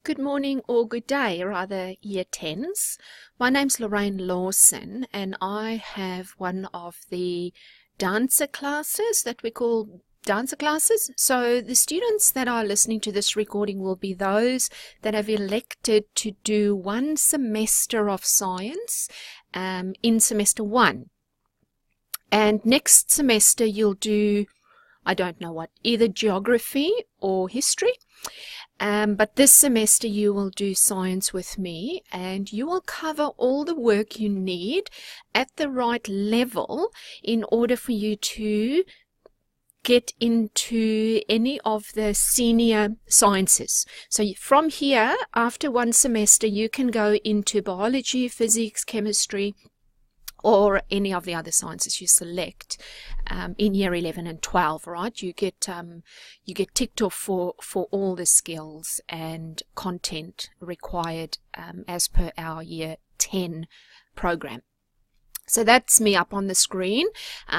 Good morning or good day, rather, Year 10s. My name's Lorraine Lawson, and I have one of the dancer classes that we call dancer classes. So the students that are listening to this recording will be those that have elected to do one semester of science in semester 1. And next semester you'll do, I don't know what, either geography or history. But this semester you will do science with me, and you will cover all the work you need at the right level in order for you to get into any of the senior sciences. So from here, after one semester, you can go into biology, physics, chemistry, or any of the other sciences you select in year 11 and 12, right? You get ticked off for all the skills and content required as per our year 10 program. So that's me up on the screen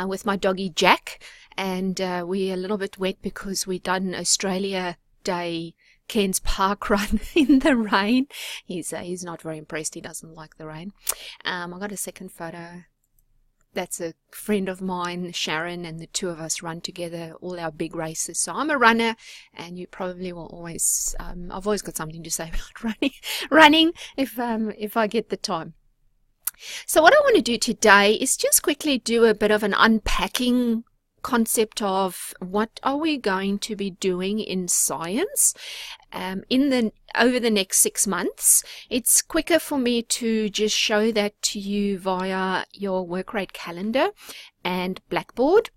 with my doggy Jack, and we're a little bit wet because we've done Australia Day Ken's park run in the rain. He's not very impressed. He doesn't like the rain. I got a second photo. That's a friend of mine, Sharon, and the two of us run together all our big races. So I'm a runner, and you probably will always. I've always got something to say about running if I get the time. So what I want to do today is just quickly do a bit of an unpacking concept of what are we going to be doing in science over the next 6 months. It's quicker for me to just show that to you via your work rate calendar and Blackboard.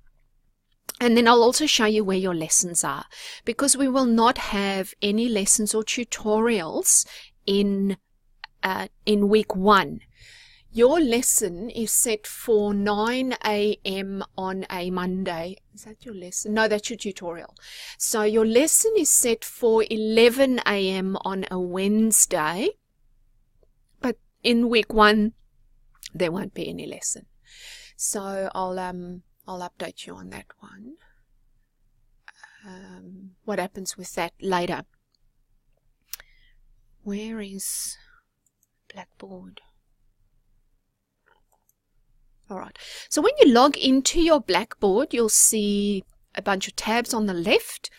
And then I'll also show you where your lessons are, because we will not have any lessons or tutorials in week 1. Your lesson is set for 9 a.m. on a Monday. Is that your lesson? No, that's your tutorial. So your lesson is set for 11 a.m. on a Wednesday. But in week 1, there won't be any lesson. So I'll update you on that one. What happens with that later? Where is Blackboard? All right, so when you log into your Blackboard, you'll see a bunch of tabs on the left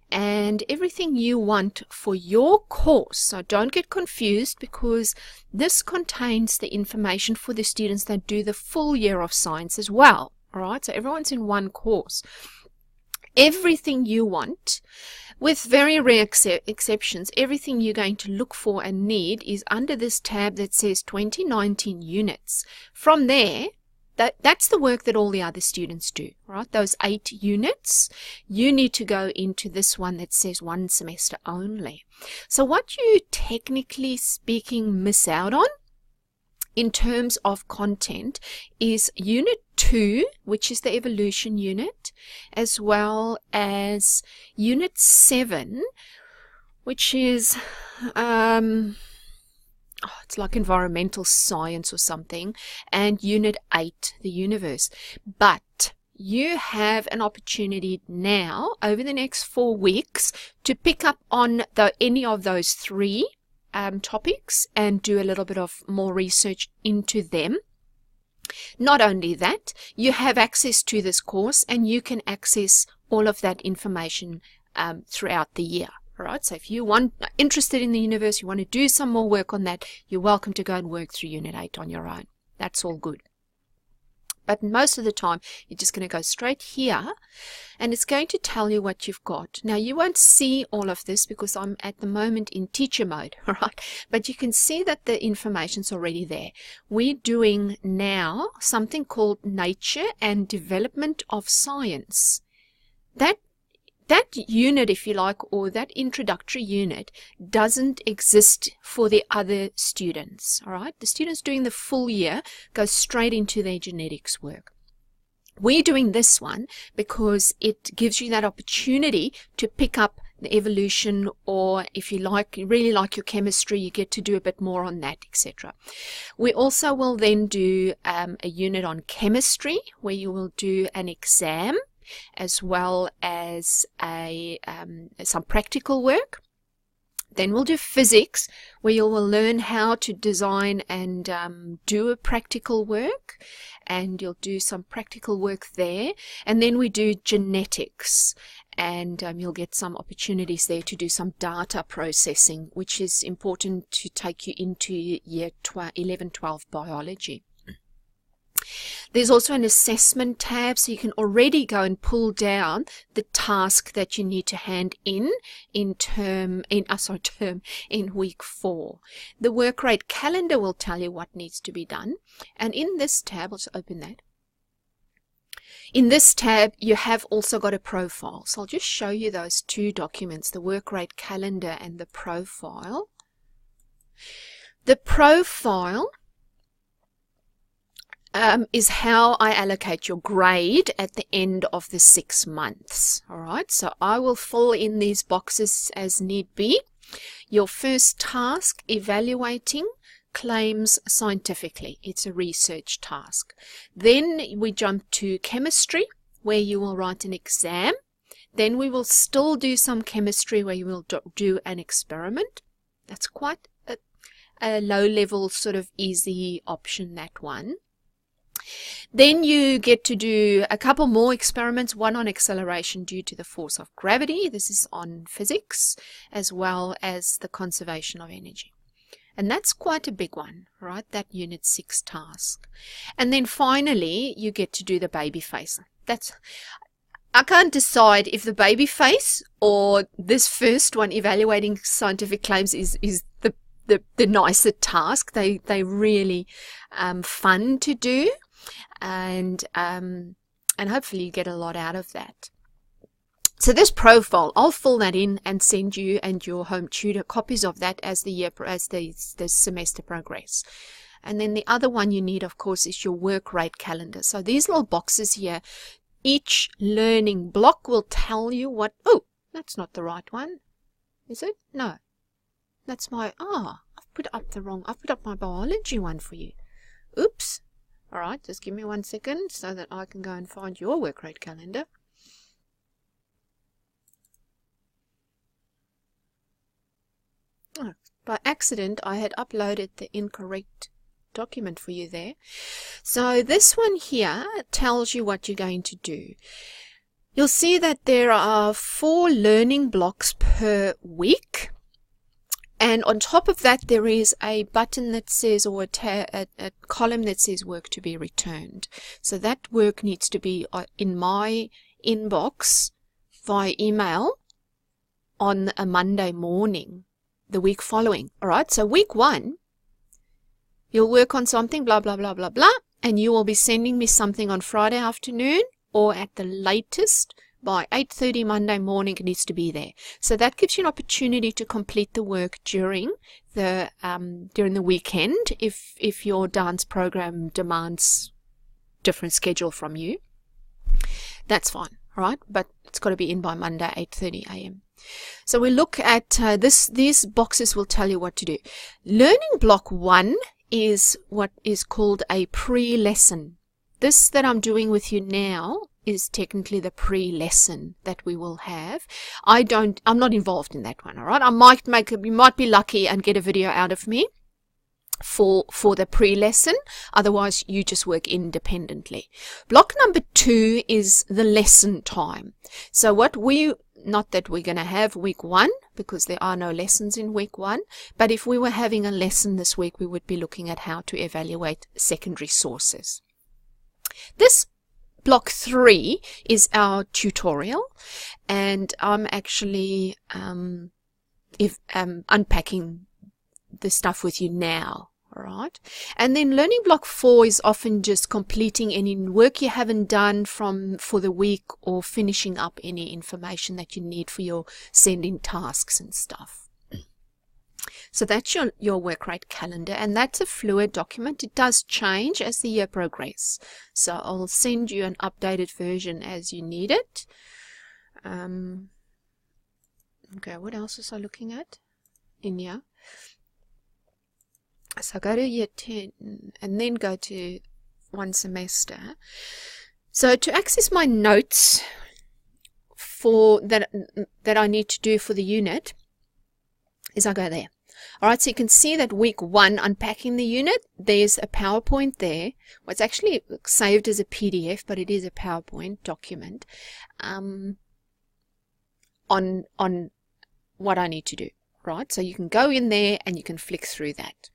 and everything you want for your course. So don't get confused, because this contains the information for the students that do the full year of science as well. All right, so everyone's in one course. Everything you want, with very rare exceptions, everything you're going to look for and need is under this tab that says 2019 units. From there, that's the work that all the other students do, right? Those 8 units, you need to go into this one that says 1 semester only. So what you, technically speaking, miss out on in terms of content is Unit 2, which is the evolution unit, as well as Unit 7, which is it's like environmental science or something, and Unit 8, the universe. But you have an opportunity now, over the next 4 weeks, to pick up on any of those 3 topics and do a little bit of more research into them. Not only that, you have access to this course, and you can access all of that information throughout the year. All right, so if you interested in the universe, you want to do some more work on that, you're welcome to go and work through Unit 8 on your own. That's all good. But most of the time, you're just going to go straight here, and it's going to tell you what you've got. Now, you won't see all of this because I'm at the moment in teacher mode, all right? But you can see that the information's already there. We're doing now something called Nature and Development of Science. That unit, if you like, or that introductory unit, doesn't exist for the other students, all right? The students doing the full year go straight into their genetics work. We're doing this one because it gives you that opportunity to pick up the evolution, or if you really like your chemistry, you get to do a bit more on that, etc. We also will then do a unit on chemistry, where you will do an exam, as well as some practical work. Then we'll do physics, where you will learn how to design and do a practical work, and you'll do some practical work there. And then we do genetics, and you'll get some opportunities there to do some data processing, which is important to take you into year 11, 12 biology. There's also an assessment tab, so you can already go and pull down the task that you need to hand in week 4. The work rate calendar will tell you what needs to be done. And in this tab, let's open that. In this tab, you have also got a profile. So I'll just show you those two documents, the work rate calendar and the profile. The profile is how I allocate your grade at the end of the 6 months. All right, so I will fill in these boxes as need be. Your first task, evaluating claims scientifically. It's a research task. Then we jump to chemistry, where you will write an exam. Then we will still do some chemistry where you will do an experiment. That's quite a low-level, sort of easy option, that one. Then you get to do a couple more experiments, one on acceleration due to the force of gravity. This is on physics, as well as the conservation of energy. And that's quite a big one, right? That Unit 6 task. And then finally, you get to do the baby face. I can't decide if the baby face or this first one, evaluating scientific claims, is the nicer task. They really fun to do. And hopefully you get a lot out of that. So this profile, I'll fill that in and send you and your home tutor copies of that as the semester progress. And then the other one you need, of course, is your work rate calendar. So these little boxes here, each learning block will tell you what. Oh, that's not the right one, is it? No, that's my. I've put up my biology one for you. Oops. All right, just give me 1 second so that I can go and find your work rate calendar. Oh, by accident, I had uploaded the incorrect document for you there. So this one here tells you what you're going to do. You'll see that there are 4 learning blocks per week. And on top of that, there is a button that says, or a column that says work to be returned. So that work needs to be in my inbox via email on a Monday morning, the week following. All right, so week 1, you'll work on something, blah, blah, blah, blah, blah, and you will be sending me something on Friday afternoon, or at the latest by 8:30 Monday morning. It needs to be there. So that gives you an opportunity to complete the work during the weekend if your dance program demands different schedule from you. That's fine, right? But it's got to be in by Monday 8:30 a.m. So we look at these boxes will tell you what to do. Learning block 1 is what is called a pre-lesson. This that I'm doing with you now is technically the pre-lesson that we will have. I'm not involved in that one, all right? You might be lucky and get a video out of me for the pre-lesson. Otherwise, you just work independently. Block number 2 is the lesson time. So not that we're going to have week 1, because there are no lessons in week 1, but if we were having a lesson this week, we would be looking at how to evaluate secondary sources. This block 3 is our tutorial, and I'm actually unpacking the stuff with you now. All right. And then learning block 4 is often just completing any work you haven't done for the week, or finishing up any information that you need for your sending tasks and stuff. So that's your work rate calendar, and that's a fluid document. It does change as the year progresses. So I'll send you an updated version as you need it. Okay, what else was I looking at in here? So go to year 10 and then go to 1 semester. So to access my notes for that I need to do for the unit, is I go there. All right, so you can see that week 1, unpacking the unit, there's a PowerPoint there. Well, it's actually saved as a PDF, but it is a PowerPoint document on what I need to do, right? So you can go in there and you can flick through that.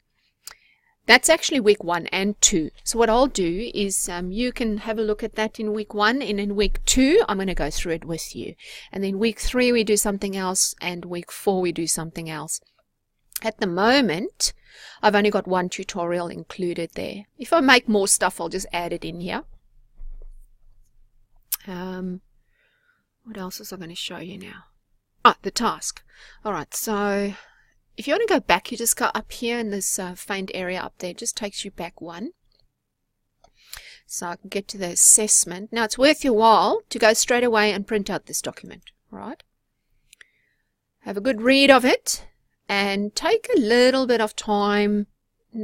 That's actually week 1 and 2. So what I'll do is you can have a look at that in week 1, and in week 2 I'm going to go through it with you. And then week 3 we do something else, and week 4 we do something else. At the moment, I've only got 1 tutorial included there. If I make more stuff, I'll just add it in here. What else is I going to show you now? The task. All right, so if you want to go back, you just go up here in this faint area up there. It just takes you back 1. So I can get to the assessment. Now, it's worth your while to go straight away and print out this document, right? Have a good read of it. And take a little bit of time.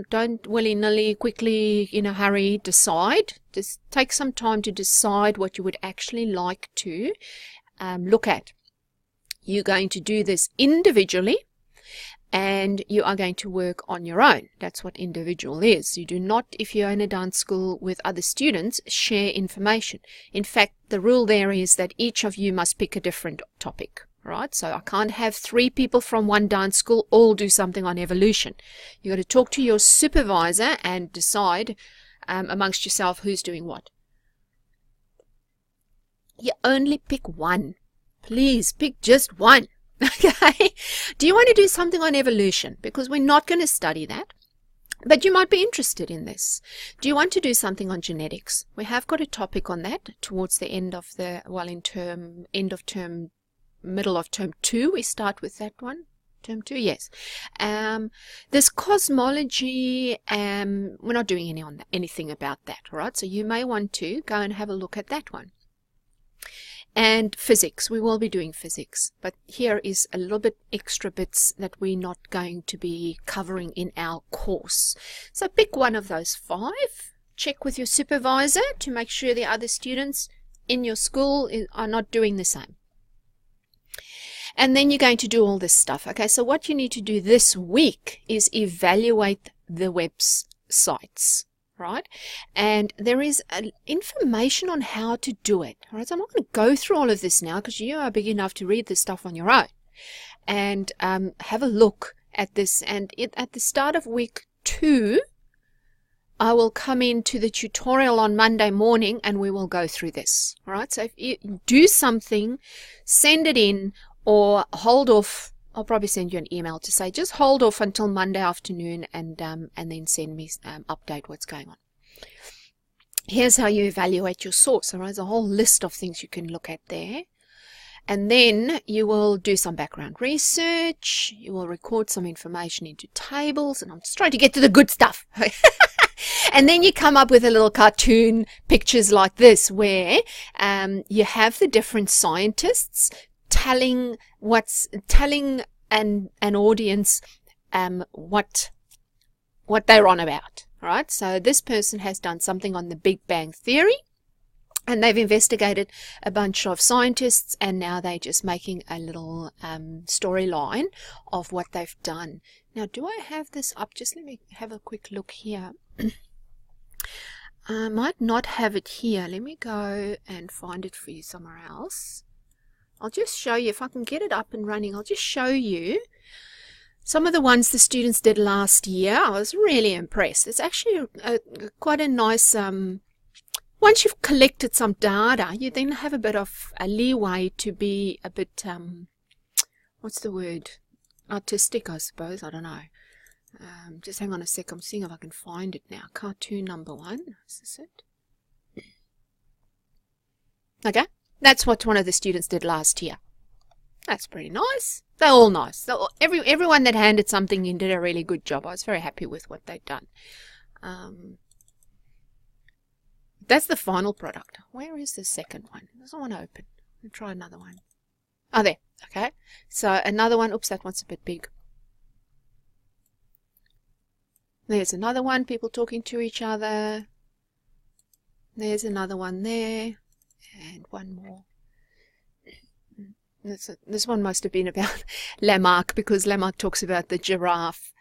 Don't willy-nilly, quickly, in a hurry, decide. Just take some time to decide what you would actually like to look at. You're going to do this individually, and you are going to work on your own. That's what individual is. You do not, if you're in a dance school with other students, share information. In fact, the rule there is that each of you must pick a different topic. Right, so I can't have 3 people from one dance school all do something on evolution. You've got to talk to your supervisor and decide amongst yourself who's doing what. You only pick one. Please pick just one. Okay? Do you want to do something on evolution? Because we're not going to study that. But you might be interested in this. Do you want to do something on genetics? We have got a topic on that towards the end of the, well, middle of term 2, we start with that one. Term 2, yes. This cosmology, we're not doing anything about that, all right? So you may want to go and have a look at that one. And physics, we will be doing physics, but here is a little bit extra bits that we're not going to be covering in our course. So pick one of those 5, check with your supervisor to make sure the other students in your school are not doing the same. And then you're going to do all this stuff. Okay, so what you need to do this week is evaluate the websites, right? And there is information on how to do it. All right, so I'm not going to go through all of this now because you are big enough to read this stuff on your own. And have a look at this. And at the start of week 2, I will come into the tutorial on Monday morning and we will go through this. All right, so if you do something, send it in. Or hold off. I'll probably send you an email to say just hold off until Monday afternoon and then send me update what's going on. Here's how you evaluate your source. All right, there's a whole list of things you can look at there. And then you will do some background research. You will record some information into tables. And I'm just trying to get to the good stuff. And then you come up with a little cartoon pictures like this where you have the different scientists telling an audience what they're on about. All right, so this person has done something on the Big Bang Theory, and they've investigated a bunch of scientists, and now they're just making a little storyline of what they've done. Now, do I have this up? Just let me have a quick look here. I might not have it here. Let me go and find it for you somewhere else. I'll just show you, if I can get it up and running, I'll just show you some of the ones the students did last year. I was really impressed. It's actually quite a nice, once you've collected some data, you then have a bit of a leeway to be a bit, what's the word? Artistic, I suppose. I don't know. Just hang on a sec. I'm seeing if I can find it now. Cartoon number 1. Is this it? Okay. That's what one of the students did last year. That's pretty nice. They're all nice. Everyone that handed something in did a really good job. I was very happy with what they'd done. That's the final product. Where is the second one? It doesn't want to open. Let me try another one. Oh, there. Okay. So another one. Oops, that one's a bit big. There's another one. People talking to each other. There's another one there. And one more. This one must have been about Lamarck, because Lamarck talks about the giraffe.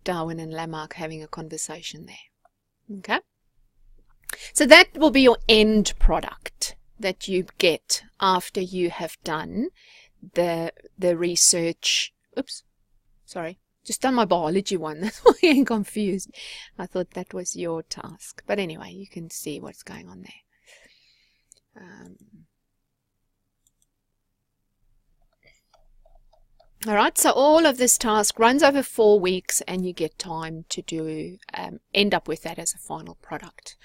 Darwin and Lamarck having a conversation there. Okay. So that will be your end product that you get after you have done the research. Oops, sorry, just done my biology one. That's why I'm confused. I thought that was your task, but anyway, you can see what's going on there. All right, so all of this task runs over 4 weeks, and you get time to do end up with that as a final product.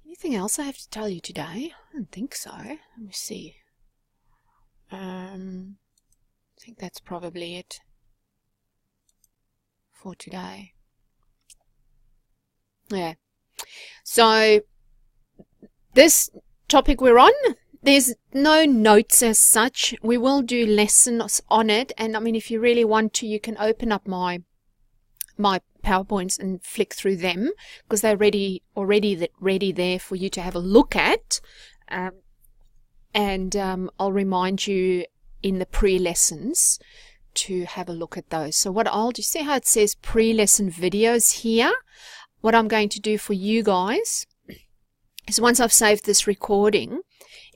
Anything else I have to tell you today? I don't think so. Let me see. I think that's probably it for today. Yeah. So this topic we're on, there's no notes as such. We will do lessons on it, and I mean, if you really want to, you can open up my PowerPoints and flick through them, because they're ready there for you to have a look at. And I'll remind you in the pre-lessons to have a look at those. So what I'll do, see how it says pre-lesson videos here? What I'm going to do for you guys is, once I've saved this recording,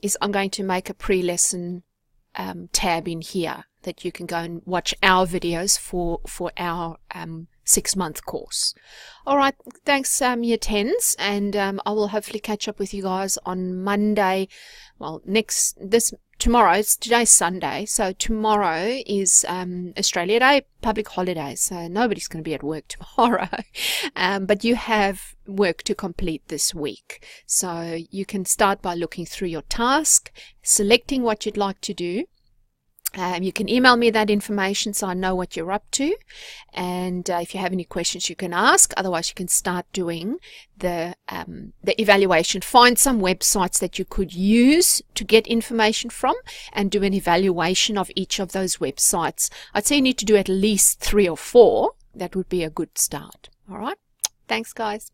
is I'm going to make a pre-lesson tab in here that you can go and watch our videos for our 6-month course. All right, thanks, year 10s, and I will hopefully catch up with you guys on Monday. Well, today's Sunday, so tomorrow is Australia Day, public holiday, so nobody's going to be at work tomorrow. But you have work to complete this week, so you can start by looking through your task, selecting what you'd like to do. You can email me that information so I know what you're up to, and if you have any questions you can ask. Otherwise, you can start doing the evaluation. Find some websites that you could use to get information from and do an evaluation of each of those websites. I'd say you need to do at least 3 or 4. That would be a good start. All right. Thanks, guys.